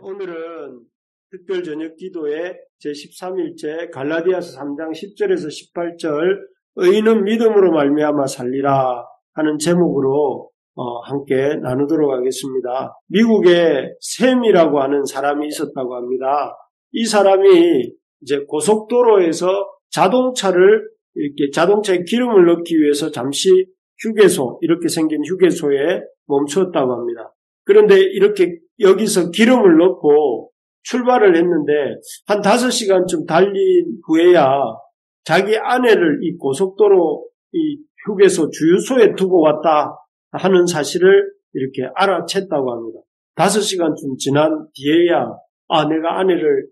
오늘은 특별 저녁 기도의 제13일째 갈라디아서 3장 10절에서 18절 의인은 믿음으로 말미암아 살리라 하는 제목으로 함께 나누도록 하겠습니다. 미국에 샘이라고 하는 사람이 있었다고 합니다. 이 사람이 이제 고속도로에서 자동차에 기름을 넣기 위해서 잠시 휴게소, 이렇게 생긴 휴게소에 멈추었다고 합니다. 그런데 이렇게 여기서 기름을 넣고 출발을 했는데 한 5시간쯤 달린 후에야 자기 아내를 이 고속도로 이 휴게소 주유소에 두고 왔다 하는 사실을 이렇게 알아챘다고 합니다. 5시간쯤 지난 뒤에야 내가 아내를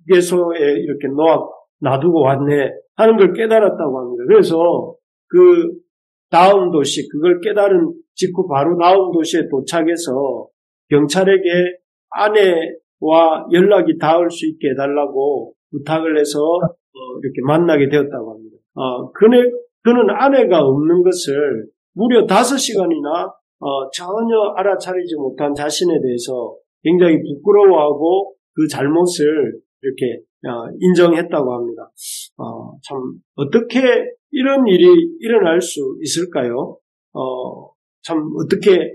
휴게소에 이렇게 놔두고 왔네 하는 걸 깨달았다고 합니다. 그래서 그 다음 도시, 그걸 깨달은 직후 바로 다음 도시에 도착해서 경찰에게 아내와 연락이 닿을 수 있게 해달라고 부탁을 해서 이렇게 만나게 되었다고 합니다. 그는 아내가 없는 것을 무려 5시간이나 전혀 알아차리지 못한 자신에 대해서 굉장히 부끄러워하고 그 잘못을 이렇게 인정했다고 합니다. 참 어떻게 이런 일이 일어날 수 있을까요? 참 어떻게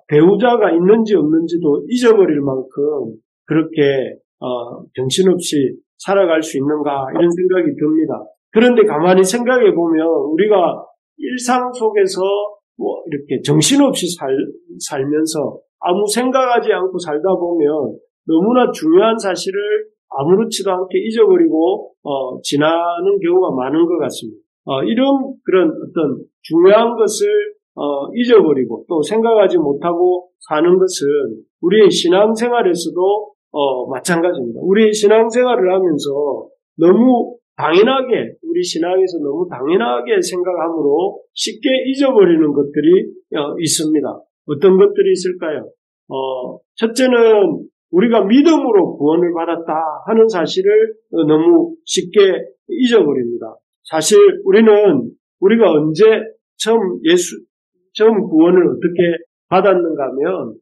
배우자가 있는지 없는지도 잊어버릴 만큼 그렇게 정신없이 살아갈 수 있는가 이런 생각이 듭니다. 그런데 가만히 생각해 보면 우리가 일상 속에서 이렇게 정신없이 살면서 아무 생각하지 않고 살다 보면 너무나 중요한 사실을 아무렇지도 않게 잊어버리고 지나는 경우가 많은 것 같습니다. 이런 그런 어떤 중요한 것을 잊어버리고 또 생각하지 못하고 사는 것은 우리의 신앙생활에서도 마찬가지입니다. 우리의 신앙생활을 하면서 너무 당연하게 우리 신앙에서 너무 당연하게 생각함으로 쉽게 잊어버리는 것들이 있습니다. 어떤 것들이 있을까요? 첫째는 우리가 믿음으로 구원을 받았다 하는 사실을 너무 쉽게 잊어버립니다. 사실 우리가 언제 처음 구원을 어떻게 받았는가 하면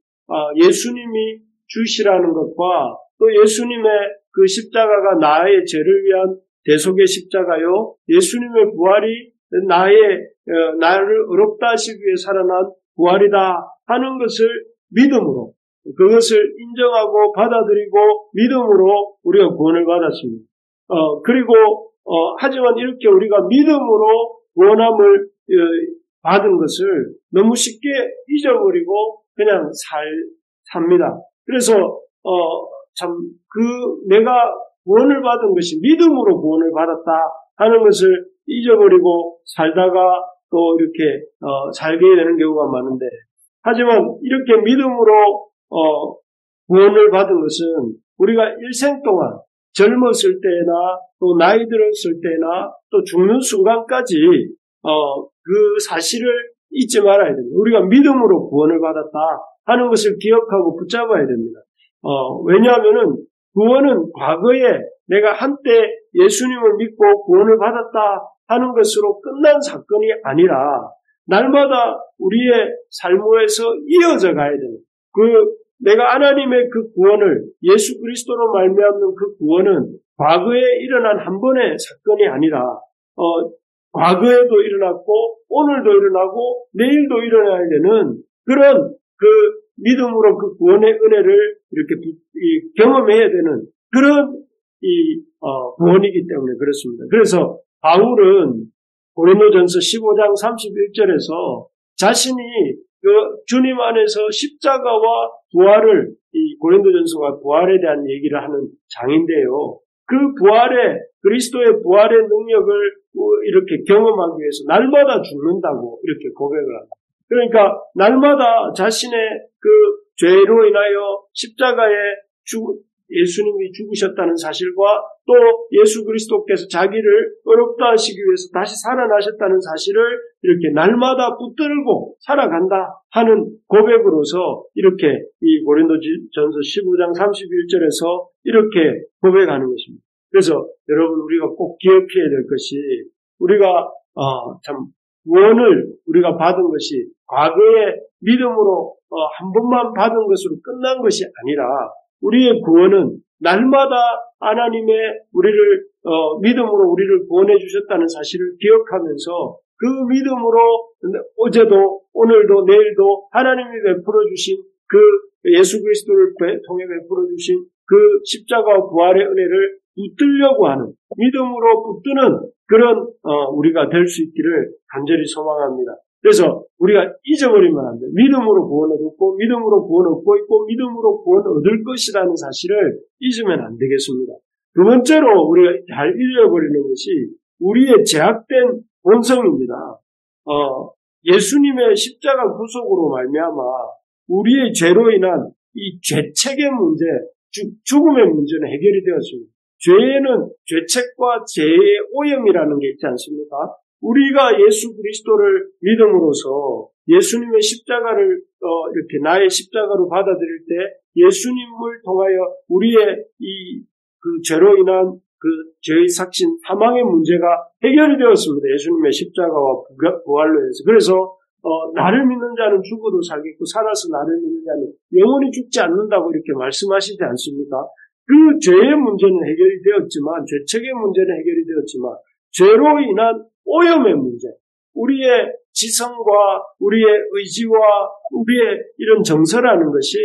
예수님이 주시라는 것과 또 예수님의 그 십자가가 나의 죄를 위한 대속의 십자가요, 예수님의 부활이 나를 어렵다 하시기 위해 살아난 부활이다 하는 것을 믿음으로, 그것을 인정하고 받아들이고 믿음으로 우리가 구원을 받았습니다. 하지만 이렇게 우리가 믿음으로 구원함을 받은 것을 너무 쉽게 잊어버리고 그냥 삽니다. 그래서 내가 구원을 받은 것이 믿음으로 구원을 받았다 하는 것을 잊어버리고 살다가 또 이렇게 살게 되는 경우가 많은데, 하지만 이렇게 믿음으로 구원을 받은 것은 우리가 일생 동안 젊었을 때나 또 나이 들었을 때나 또 죽는 순간까지 그 사실을 잊지 말아야 됩니다. 우리가 믿음으로 구원을 받았다 하는 것을 기억하고 붙잡아야 됩니다. 왜냐하면은 구원은 과거에 내가 한때 예수님을 믿고 구원을 받았다 하는 것으로 끝난 사건이 아니라 날마다 우리의 삶에서 이어져 가야 됩니다. 내가 하나님의 그 구원을 예수 그리스도로 말미암는 그 구원은 과거에 일어난 한 번의 사건이 아니라 과거에도 일어났고 오늘도 일어나고 내일도 일어나야 되는 그런 믿음으로 그 구원의 은혜를 이렇게 경험해야 되는 그런 구원이기 때문에 그렇습니다. 그래서 바울은 고린도전서 15장 31절에서 자신이 주님 안에서 십자가와 부활을, 고린도전서가 부활에 대한 얘기를 하는 장인데요. 그 그리스도의 부활의 능력을 이렇게 경험하기 위해서 날마다 죽는다고 이렇게 고백을 합니다. 그러니까 날마다 자신의 그 죄로 인하여 십자가에 예수님이 죽으셨다는 사실과 또 예수 그리스도께서 자기를 어렵다 하시기 위해서 다시 살아나셨다는 사실을 이렇게 날마다 붙들고 살아간다 하는 고백으로서 이렇게 이 고린도전서 15장 31절에서 이렇게 고백하는 것입니다. 그래서 여러분 우리가 꼭 기억해야 될 것이 우리가 구원을 우리가 받은 것이 과거에 믿음으로 한 번만 받은 것으로 끝난 것이 아니라 우리의 구원은 날마다 하나님의 우리를 믿음으로 우리를 구원해 주셨다는 사실을 기억하면서 그 믿음으로 어제도 오늘도 내일도 하나님이 베풀어 주신 그 예수 그리스도를 통해 베풀어 주신 그 십자가와 부활의 은혜를 붙들려고 하는 믿음으로 붙드는 그런 우리가 될 수 있기를 간절히 소망합니다. 그래서 우리가 잊어버리면 안 돼요. 믿음으로 구원을 얻고 믿음으로 구원을 얻고 있고 믿음으로 구원을 얻을 것이라는 사실을 잊으면 안 되겠습니다. 두 번째로 우리가 잘 잊어버리는 것이 우리의 제약된 본성입니다. 예수님의 십자가 구속으로 말미암아 우리의 죄로 인한 이 죄책의 문제, 죽음의 문제는 해결이 되었습니다. 죄는 죄책과 죄의 오염이라는 게 있지 않습니까? 우리가 예수 그리스도를 믿음으로써 예수님의 십자가를 이렇게 나의 십자가로 받아들일 때 예수님을 통하여 우리의 그 죄로 인한 그 죄의 삭신 사망의 문제가 해결이 되었습니다. 예수님의 십자가와 부활로 해서. 그래서 나를 믿는 자는 죽어도 살겠고 살아서 나를 믿는 자는 영원히 죽지 않는다고 이렇게 말씀하시지 않습니까? 그 죄의 문제는 해결이 되었지만 죄책의 문제는 해결이 되었지만 죄로 인한 오염의 문제, 우리의 지성과 우리의 의지와 우리의 이런 정서라는 것이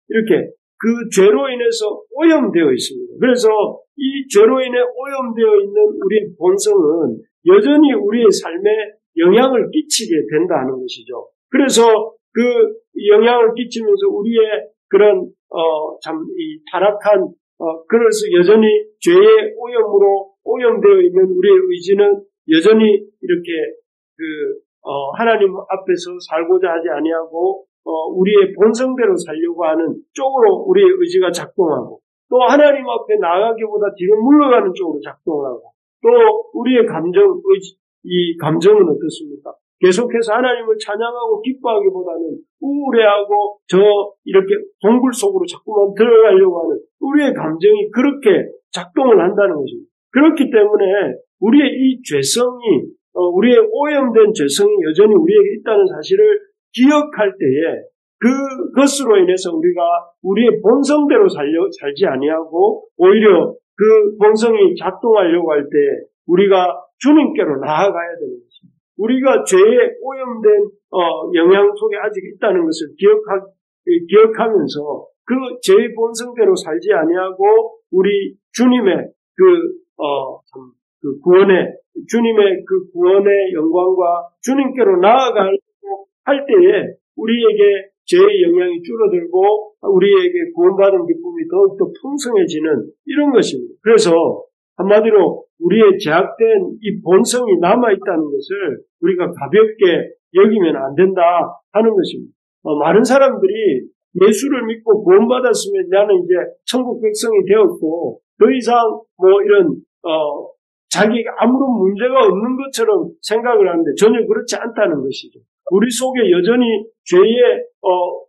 이렇게 그 죄로 인해서 오염되어 있습니다. 그래서 이 죄로 인해 오염되어 있는 우리의 본성은 여전히 우리의 삶에 영향을 끼치게 된다는 것이죠. 그래서 그 영향을 끼치면서 우리의 그런 이 타락한 그래서 여전히 죄의 오염으로 오염되어 있는 우리의 의지는 여전히 이렇게 하나님 앞에서 살고자 하지 아니하고 우리의 본성대로 살려고 하는 쪽으로 우리의 의지가 작동하고 또 하나님 앞에 나아가기보다 뒤로 물러가는 쪽으로 작동하고 또 우리의 이 감정은 어떻습니까? 계속해서 하나님을 찬양하고 기뻐하기보다는 우울해하고 이렇게 동굴 속으로 자꾸만 들어가려고 하는 우리의 감정이 그렇게 작동을 한다는 것입니다. 그렇기 때문에 우리의 이 죄성이 우리의 오염된 죄성이 여전히 우리에게 있다는 사실을 기억할 때에 그것으로 인해서 우리가 우리의 본성대로 살지 아니하고 오히려 그 본성이 작동하려고 할 때 우리가 주님께로 나아가야 되는 것입니다. 우리가 죄에 오염된 영향 속에 아직 있다는 것을 기억하면서 그 죄의 본성대로 살지 아니하고 우리 주님의 주님의 그 구원의 영광과 주님께로 나아가려고 할 때에 우리에게 죄의 영향이 줄어들고 우리에게 구원받은 기쁨이 더욱더 풍성해지는 이런 것입니다. 그래서 한마디로 우리의 제약된 이 본성이 남아있다는 것을 우리가 가볍게 여기면 안 된다 하는 것입니다. 많은 사람들이 예수를 믿고 구원받았으면 나는 이제 천국 백성이 되었고 더 이상 이런 자기에게 아무런 문제가 없는 것처럼 생각을 하는데 전혀 그렇지 않다는 것이죠. 우리 속에 여전히 죄의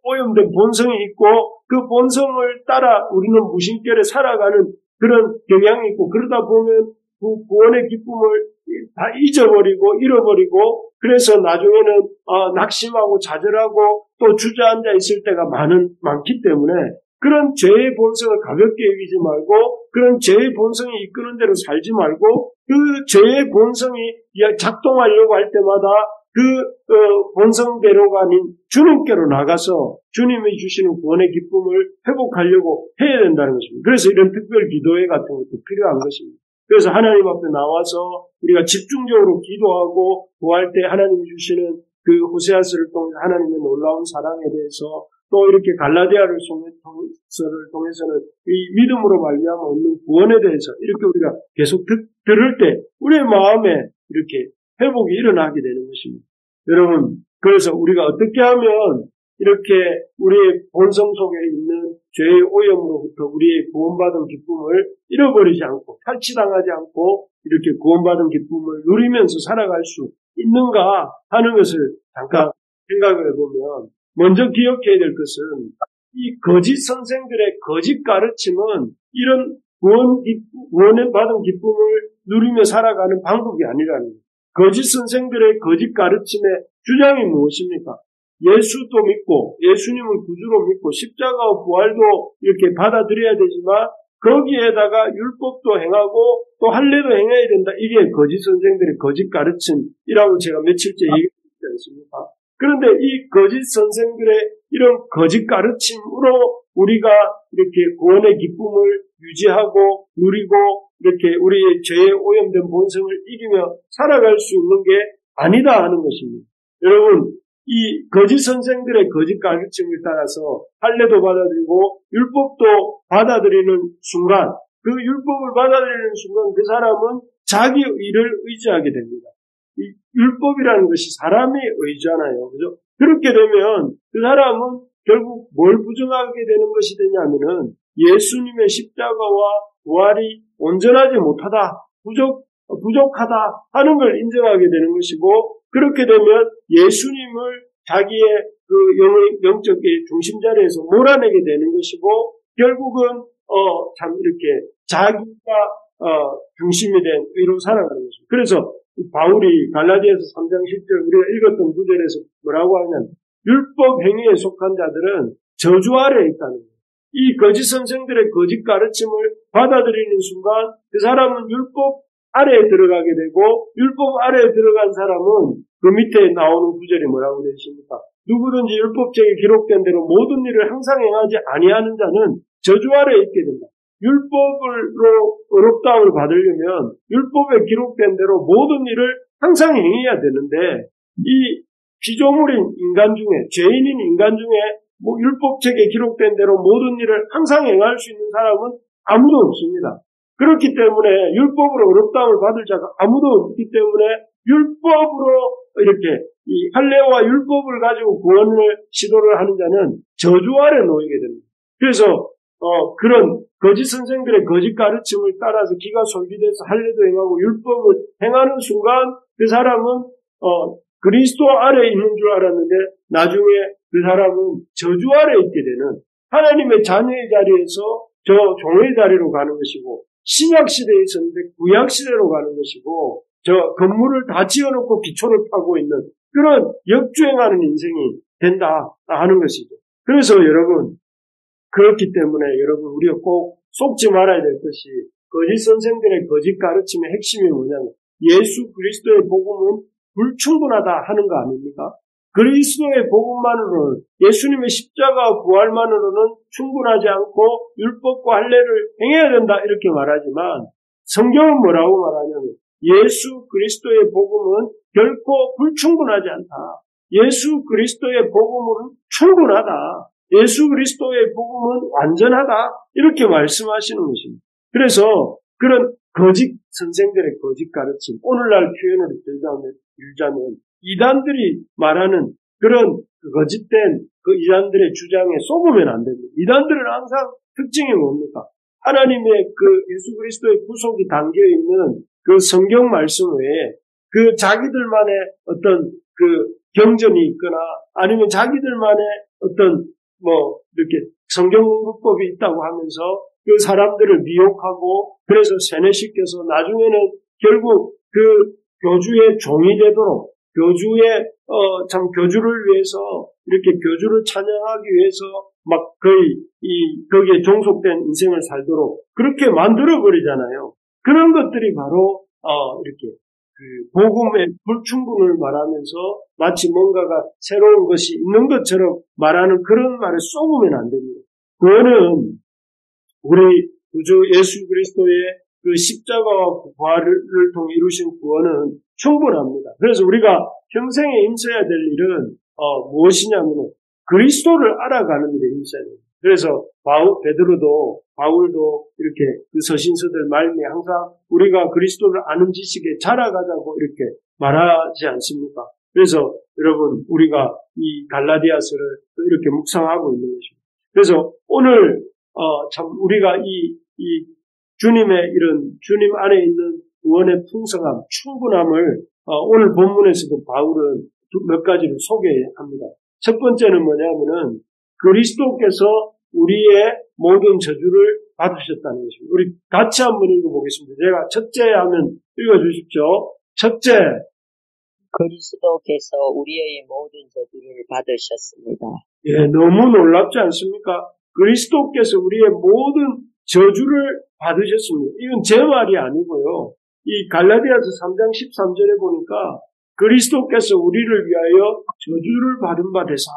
오염된 본성이 있고 그 본성을 따라 우리는 무심결에 살아가는 그런 경향이 있고 그러다 보면 그 구원의 기쁨을 다 잊어버리고 잃어버리고 그래서 나중에는 낙심하고 좌절하고 또 주저앉아 있을 때가 많기 때문에 그런 죄의 본성을 가볍게 여기지 말고 그런 죄의 본성이 이끄는 대로 살지 말고 그 죄의 본성이 작동하려고 할 때마다 그 본성대로가 아닌 주님께로 나가서 주님이 주시는 구원의 기쁨을 회복하려고 해야 된다는 것입니다. 그래서 이런 특별 기도회 같은 것도 필요한 것입니다. 그래서 하나님 앞에 나와서 우리가 집중적으로 기도하고 구할 때 하나님이 주시는 그 호세아서를 통해서 하나님의 놀라운 사랑에 대해서 또 이렇게 갈라디아를 통해서는 이 믿음으로 말미암아 얻는 구원에 대해서 이렇게 우리가 계속 들을 때 우리의 마음에 이렇게 회복이 일어나게 되는 것입니다. 여러분, 그래서 우리가 어떻게 하면 이렇게 우리의 본성 속에 있는 죄의 오염으로부터 우리의 구원받은 기쁨을 잃어버리지 않고 탈취당하지 않고 이렇게 구원받은 기쁨을 누리면서 살아갈 수 있는가 하는 것을 잠깐 생각을 해보면 먼저 기억해야 될 것은 이 거짓 선생들의 거짓 가르침은 이런 구원을 받은 기쁨을 누리며 살아가는 방법이 아니라는 거예요. 거짓 선생들의 거짓 가르침의 주장이 무엇입니까? 예수도 믿고 예수님을 구주로 믿고 십자가와 부활도 이렇게 받아들여야 되지만 거기에다가 율법도 행하고 또 할례도 행해야 된다. 이게 거짓 선생들의 거짓 가르침이라고 제가 며칠째 얘기했지 않습니까? 그런데 이 거짓 선생들의 이런 거짓 가르침으로 우리가 이렇게 구원의 기쁨을 유지하고 누리고 이렇게 우리의 죄에 오염된 본성을 이기며 살아갈 수 있는 게 아니다 하는 것입니다. 여러분, 이 거짓 선생들의 거짓 가르침을 따라서 할례도 받아들이고 율법도 받아들이는 순간, 그 율법을 받아들이는 순간 그 사람은 자기 의를 의지하게 됩니다. 이 율법이라는 것이 사람의 의잖아요. 그죠? 그렇게 되면 그 사람은 결국 뭘 부정하게 되는 것이 되냐면은 예수님의 십자가와 부활이 온전하지 못하다, 부족하다 하는 걸 인정하게 되는 것이고, 그렇게 되면 예수님을 자기의 그 영적 중심 자리에서 몰아내게 되는 것이고, 결국은 참 이렇게 자기가 중심이 된 의로 살아가는 것입니다. 그래서 바울이 갈라디아서 3장 10절 우리가 읽었던 구절에서 뭐라고 하냐면 율법 행위에 속한 자들은 저주 아래에 있다는 거예요. 이 거짓 선생들의 거짓 가르침을 받아들이는 순간 그 사람은 율법 아래에 들어가게 되고, 율법 아래에 들어간 사람은 그 밑에 나오는 구절이 뭐라고 되어 있습니까? 누구든지 율법책에 기록된 대로 모든 일을 항상 행하지 아니하는 자는 저주 아래에 있게 된다. 율법으로 의롭다움을 받으려면 율법에 기록된 대로 모든 일을 항상 행해야 되는데, 이 피조물인 인간 중에, 죄인인 인간 중에 율법책에 기록된 대로 모든 일을 항상 행할 수 있는 사람은 아무도 없습니다. 그렇기 때문에 율법으로 의롭다움을 받을 자가 아무도 없기 때문에 율법으로 이렇게 이 할례와 율법을 가지고 구원을 시도를 하는 자는 저주 아래 놓이게 됩니다. 그래서 그런 거짓 선생들의 거짓 가르침을 따라서 기가 솔깃해서 할례도 행하고 율법을 행하는 순간 그 사람은 그리스도 아래에 있는 줄 알았는데 나중에 그 사람은 저주 아래에 있게 되는, 하나님의 자녀의 자리에서 저 종의 자리로 가는 것이고, 신약 시대에 있었는데 구약 시대로 가는 것이고, 저 건물을 다 지어놓고 기초를 파고 있는 그런 역주행하는 인생이 된다 하는 것이죠. 그래서 여러분, 그렇기 때문에 여러분 우리가 꼭 속지 말아야 될 것이, 거짓 선생들의 거짓 가르침의 핵심이 뭐냐면 예수 그리스도의 복음은 불충분하다 하는 거 아닙니까? 그리스도의 복음만으로는, 예수님의 십자가 부활만으로는 충분하지 않고 율법과 할례를 행해야 된다 이렇게 말하지만, 성경은 뭐라고 말하냐면 예수 그리스도의 복음은 결코 불충분하지 않다. 예수 그리스도의 복음은 충분하다. 예수 그리스도의 복음은 완전하다. 이렇게 말씀하시는 것입니다. 그래서 그런 거짓 선생들의 거짓 가르침, 오늘날 표현으로 들자면 이단들이 말하는 그런 거짓된 그 이단들의 주장에 속으면 안 됩니다. 이단들은 항상 특징이 뭡니까? 하나님의 그 예수 그리스도의 구속이 담겨있는 그 성경 말씀 외에 그 자기들만의 어떤 그 경전이 있거나 아니면 자기들만의 어떤 이렇게 성경 공부법이 있다고 하면서 그 사람들을 미혹하고, 그래서 세뇌시켜서 나중에는 결국 그 교주의 종이 되도록, 교주의 교주를 위해서 이렇게 교주를 찬양하기 위해서 막 거의 거기에 종속된 인생을 살도록 그렇게 만들어 버리잖아요. 그런 것들이 바로 이렇게 그 복음의 불충분을 말하면서 마치 뭔가가 새로운 것이 있는 것처럼 말하는 그런 말에 속으면 안 됩니다. 그거는 우리 구주 예수 그리스도의 그 십자가와 부활을 통해 이루신 구원은 충분합니다. 그래서 우리가 평생에 힘써야 될 일은 무엇이냐면 그리스도를 알아가는 일에 힘써야 됩니다. 그래서 바울도 이렇게 그 서신서들 말미에 항상 우리가 그리스도를 아는 지식에 자라가자고 이렇게 말하지 않습니까? 그래서 여러분 우리가 이 갈라디아서를 이렇게 묵상하고 있는 것입니다. 그래서 오늘 참 우리가 이 주님의 이런 주님 안에 있는 구원의 풍성함, 충분함을 오늘 본문에서도 바울은 몇 가지를 소개합니다. 첫 번째는 뭐냐면은 그리스도께서 우리의 모든 저주를 받으셨다는 것입니다. 우리 같이 한번 읽어보겠습니다. 제가 첫째 하면 읽어주십시오. 첫째, 그리스도께서 우리의 모든 저주를 받으셨습니다. 예, 너무 놀랍지 않습니까? 그리스도께서 우리의 모든 저주를 받으셨습니다. 이건 제 말이 아니고요. 이 갈라디아서 3장 13절에 보니까 그리스도께서 우리를 위하여 저주를 받은 바 되사.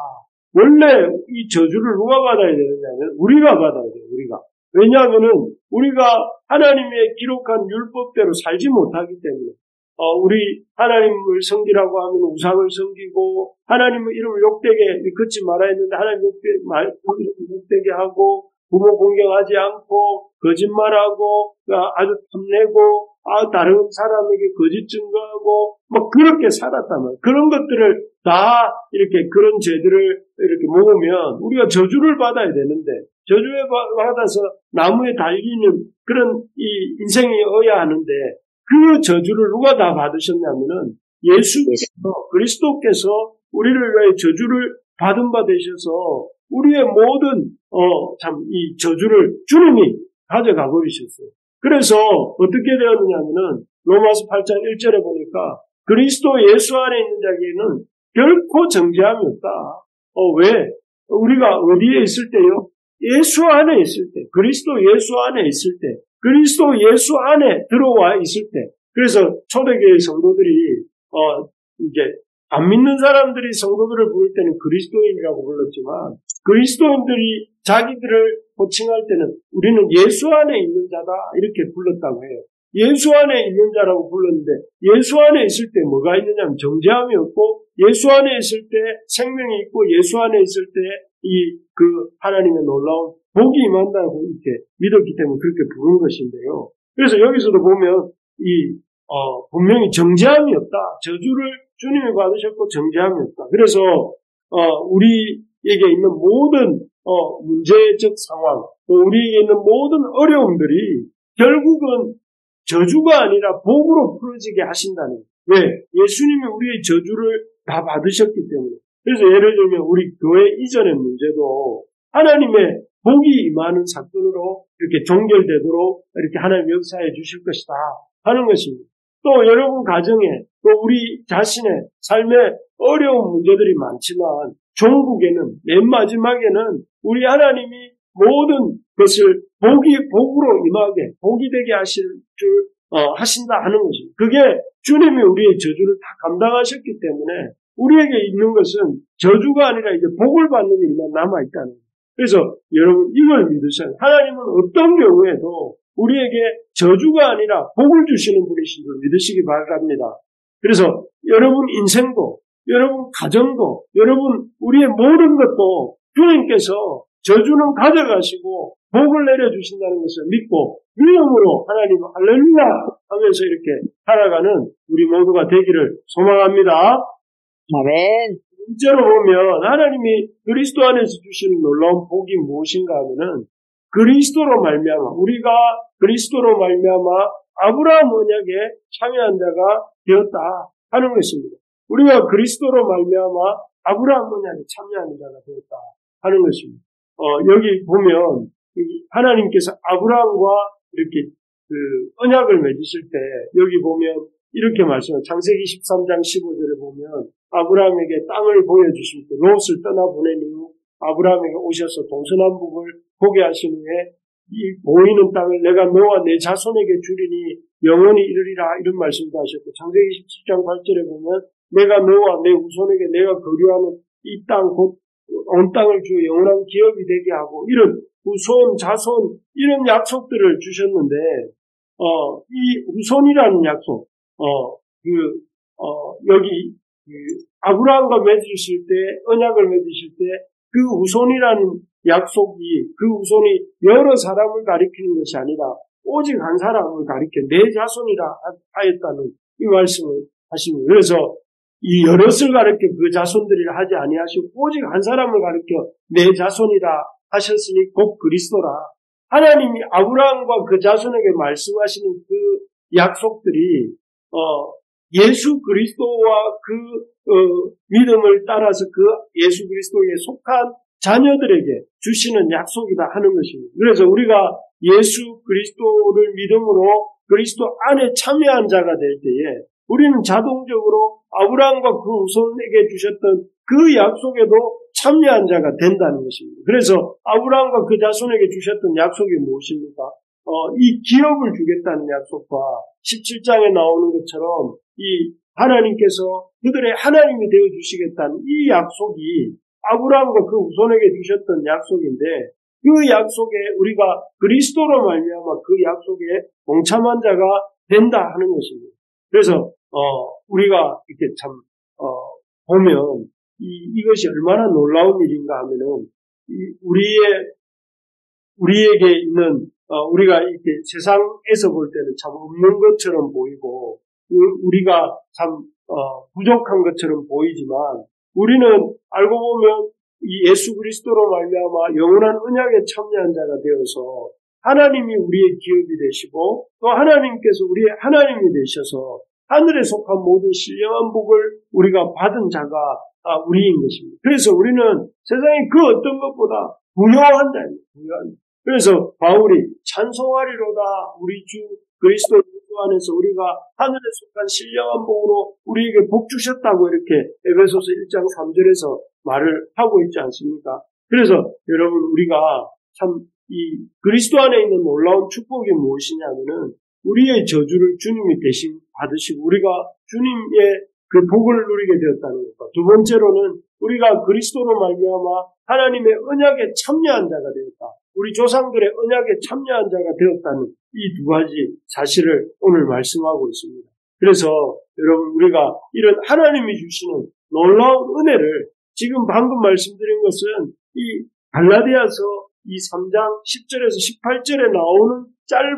원래 이 저주를 누가 받아야 되느냐면 우리가 받아야 돼요. 우리가. 왜냐하면은 우리가 하나님의 기록한 율법대로 살지 못하기 때문에 우리 하나님을 섬기라고 하면 우상을 섬기고 하나님의 이름을 욕되게 걷지 말아야 했는데 하나님 욕되게 하고 부모 공경하지 않고 거짓말하고 아주 탐내고 다른 사람에게 거짓 증거하고 막 그렇게 살았단 말이에요. 그런 것들을 다 이렇게 그런 죄들을 이렇게 먹으면 우리가 저주를 받아야 되는데 저주에 받아서 나무에 달리는 그런 이 인생이어야 하는데 그 저주를 누가 다 받으셨냐면은 예수께서 그리스도께서 우리를 위해 저주를 받은 바 되셔서 우리의 모든 이 저주를 주님이 가져가 버리셨어요. 그래서 어떻게 되었느냐면은 로마서 8장 1절에 보니까 그리스도 예수 안에 있는 자에게는 결코 정죄함이 없다. 왜? 우리가 어디에 있을 때요? 예수 안에 있을 때, 그리스도 예수 안에 있을 때, 그리스도 예수 안에 들어와 있을 때. 그래서 초대교회 성도들이 이제 안 믿는 사람들이 성도들을 부를 때는 그리스도인이라고 불렀지만 그리스도인들이 자기들을 호칭할 때는 우리는 예수 안에 있는 자다 이렇게 불렀다고 해요. 예수 안에 있는 자라고 불렀는데 예수 안에 있을 때 뭐가 있느냐면 정죄함이 없고 예수 안에 있을 때 생명이 있고 예수 안에 있을 때 그 하나님의 놀라운 복이 임한다고 이렇게 믿었기 때문에 그렇게 부른 것인데요. 그래서 여기서도 보면 분명히 정죄함이 없다. 저주를 주님이 받으셨고 정죄함이 없다. 그래서 우리에게 있는 모든 문제적 상황, 또 우리에게 있는 모든 어려움들이 결국은 저주가 아니라 복으로 풀어지게 하신다는 거예요. 왜? 예수님이 우리의 저주를 다 받으셨기 때문에. 그래서 예를 들면 우리 교회 이전의 문제도 하나님의 복이 임하는 사건으로 이렇게 종결되도록 이렇게 하나님 역사해 주실 것이다 하는 것입니다. 또 여러분 가정에 또 우리 자신의 삶에 어려운 문제들이 많지만 종국에는 맨 마지막에는 우리 하나님이 모든 것을 복으로 임하게 복이 되게 하실 줄 하신다 하는 것입니다. 그게 주님이 우리의 저주를 다 감당하셨기 때문에 우리에게 있는 것은 저주가 아니라 이제 복을 받는 일만 남아있다는 거예요. 그래서 여러분 이걸 믿으세요. 하나님은 어떤 경우에도 우리에게 저주가 아니라 복을 주시는 분이신 줄 믿으시기 바랍니다. 그래서 여러분 인생도 여러분 가정도 여러분 우리의 모든 것도 주님께서 저주는 가져가시고 복을 내려주신다는 것을 믿고 믿음으로 하나님 할렐루야 하면서 이렇게 살아가는 우리 모두가 되기를 소망합니다. 아멘. 실제로 보면 하나님이 그리스도 안에서 주시는 놀라운 복이 무엇인가 하면은 그리스도로 말미암아 우리가 그리스도로 말미암아 아브라함 언약에 참여한 자가 되었다 하는 것입니다. 우리가 그리스도로 말미암아 아브라함 언약에 참여하는 자가 되었다 하는 것입니다. 여기 보면 하나님께서 아브라함과 이렇게 그 언약을 맺으실 때 여기 보면 이렇게 말씀해요. 창세기 13장 15절에 보면 아브라함에게 땅을 보여주실 때 롯을 떠나보낸 이후 아브라함에게 오셔서 동서남북을 보게 하신 후에 이 보이는 땅을 내가 너와 내 자손에게 주리니 영원히 이르리라 이런 말씀도 하셨고 창세기 17장 8절에 보면 내가 너와 내 후손에게 내가 거류하는 이 땅 곧 온 땅을 주어 영원한 기업이 되게 하고 이런 후손 자손 이런 약속들을 주셨는데 이 후손이라는 약속 여기 아브라함과 맺으실 때 언약을 맺으실 때 그 후손이라는 약속이 그 후손이 여러 사람을 가리키는 것이 아니라 오직 한 사람을 가리켜 내 자손이라 하였다는 이 말씀을 하십니다. 그래서 이 여럿을 가리켜 그 자손들이라 하지 아니하시고 오직 한 사람을 가리켜 내 자손이라 하셨으니 곧 그리스도라. 하나님이 아브라함과 그 자손에게 말씀하시는 그 약속들이 예수 그리스도와 그 믿음을 따라서 그 예수 그리스도에 속한 자녀들에게 주시는 약속이다 하는 것입니다. 그래서 우리가 예수 그리스도를 믿음으로 그리스도 안에 참여한 자가 될 때에 우리는 자동적으로 아브라함과 그 후손에게 주셨던 그 약속에도 참여한 자가 된다는 것입니다. 그래서 아브라함과 그 자손에게 주셨던 약속이 무엇입니까? 이 기업을 주겠다는 약속과 17장에 나오는 것처럼 이 하나님께서 그들의 하나님이 되어 주시겠다는 이 약속이 아브라함과 그 후손에게 주셨던 약속인데 그 약속에 우리가 그리스도로 말미암아 그 약속에 동참한 자가 된다 하는 것입니다. 그래서 우리가 이렇게 참 보면 이것이 얼마나 놀라운 일인가 하면은 우리에게 있는 우리가 이렇게 세상에서 볼 때는 참 없는 것처럼 보이고 우리가 참 부족한 것처럼 보이지만 우리는 알고 보면 이 예수 그리스도로 말미암아 영원한 언약에 참여한 자가 되어서 하나님이 우리의 기업이 되시고 또 하나님께서 우리의 하나님이 되셔서 하늘에 속한 모든 신령한 복을 우리가 받은 자가 우리인 것입니다. 그래서 우리는 세상의 그 어떤 것보다 부요한 자입니다. 그래서 바울이 찬송하리로다 우리 주 그리스도 예수 안에서 우리가 하늘에 속한 신령한 복으로 우리에게 복 주셨다고 이렇게 에베소서 1장 3절에서 말을 하고 있지 않습니까? 그래서 여러분 우리가 참 이 그리스도 안에 있는 놀라운 축복이 무엇이냐면은 우리의 저주를 주님이 대신 받으시고 우리가 주님의 그 복을 누리게 되었다는 것과 두 번째로는 우리가 그리스도로 말미암아 하나님의 언약에 참여한 자가 되었다. 우리 조상들의 언약에 참여한 자가 되었다는 이 두 가지 사실을 오늘 말씀하고 있습니다. 그래서 여러분 우리가 이런 하나님이 주시는 놀라운 은혜를 지금 방금 말씀드린 것은 이 갈라디아서 이 3장 10절에서 18절에 나오는 짧은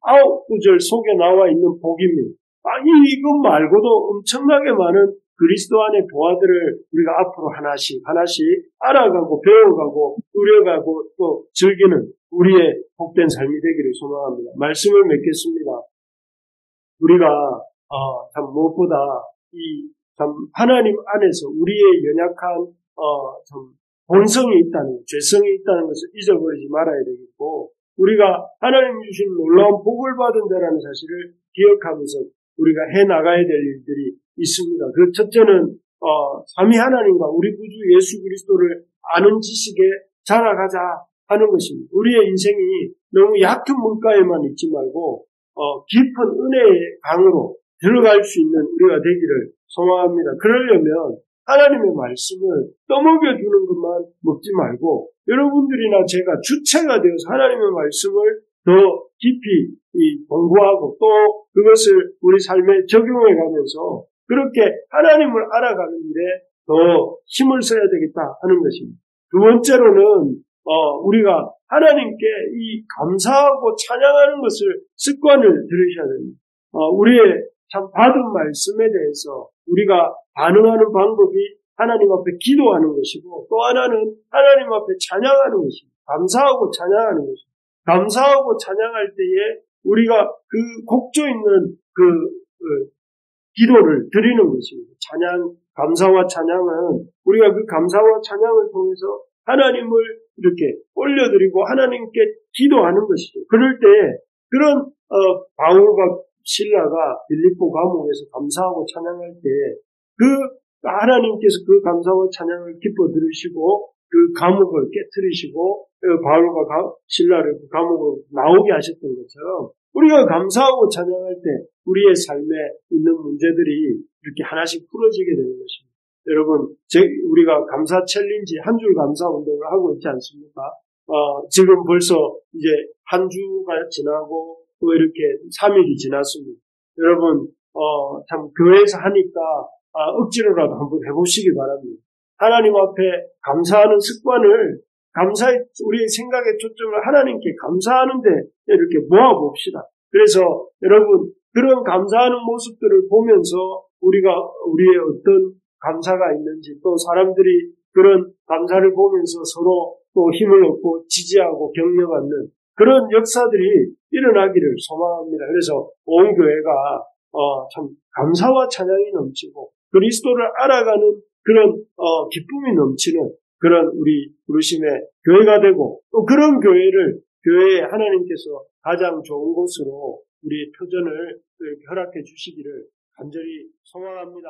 9구절 속에 나와 있는 복입니다. 이것 말고도 엄청나게 많은 그리스도 안의 보화들을 우리가 앞으로 하나씩 알아가고 배워가고 누려가고 또 즐기는 우리의 복된 삶이 되기를 소망합니다. 말씀을 맺겠습니다. 우리가 참 무엇보다 이 참 하나님 안에서 우리의 연약한 참 본성이 있다는 죄성이 있다는 것을 잊어버리지 말아야 되겠고 우리가 하나님 주신 놀라운 복을 받은 자라는 사실을 기억하면서 우리가 해나가야 될 일들이 있습니다. 그 첫째는 삼위 하나님과 우리 구주 예수 그리스도를 아는 지식에 자라가자 하는 것입니다. 우리의 인생이 너무 얕은 물가에만 있지 말고 깊은 은혜의 강으로 들어갈 수 있는 우리가 되기를 소망합니다. 그러려면 하나님의 말씀을 떠먹여주는 것만 먹지 말고 여러분들이나 제가 주체가 되어서 하나님의 말씀을 더 깊이 공부하고 또 그것을 우리 삶에 적용해 가면서 그렇게 하나님을 알아가는 일에 더 힘을 써야 되겠다 하는 것입니다. 두 번째로는 우리가 하나님께 이 감사하고 찬양하는 것을 습관을 들이셔야 됩니다. 우리의 참 받은 말씀에 대해서 우리가 반응하는 방법이 하나님 앞에 기도하는 것이고 또 하나는 하나님 앞에 찬양하는 것입니다. 감사하고 찬양하는 것입니다. 감사하고 찬양할 때에 우리가 그 곡조 있는 기도를 드리는 것입니다. 감사와 찬양은 우리가 그 감사와 찬양을 통해서 하나님을 이렇게 올려드리고 하나님께 기도하는 것이죠. 그럴 때 그런 바울과 신라가 빌립보 감옥에서 감사하고 찬양할 때 하나님께서 그 감사와 찬양을 기뻐 들으시고 그 감옥을 깨트리시고 바울과 신라를 그 감옥으로 나오게 하셨던 것처럼 우리가 감사하고 찬양할 때 우리의 삶에 있는 문제들이 이렇게 하나씩 풀어지게 되는 것입니다. 여러분, 우리가 감사 챌린지 한 줄 감사 운동을 하고 있지 않습니까? 지금 벌써 이제 한 주가 지나고 또 이렇게 3일이 지났습니다. 여러분, 참 교회에서 하니까 억지로라도 한번 해보시기 바랍니다. 하나님 앞에 감사하는 습관을 우리의 생각의 초점을 하나님께 감사하는데 이렇게 모아봅시다. 그래서 여러분, 그런 감사하는 모습들을 보면서 우리의 어떤 감사가 있는지 또 사람들이 그런 감사를 보면서 서로 또 힘을 얻고 지지하고 격려받는 그런 역사들이 일어나기를 소망합니다. 그래서 온 교회가 참 감사와 찬양이 넘치고 그리스도를 알아가는 그런 기쁨이 넘치는 그런 우리 부르심의 교회가 되고 또 그런 교회에 하나님께서 가장 좋은 곳으로 우리 표전을 허락해 주시기를 간절히 소망합니다.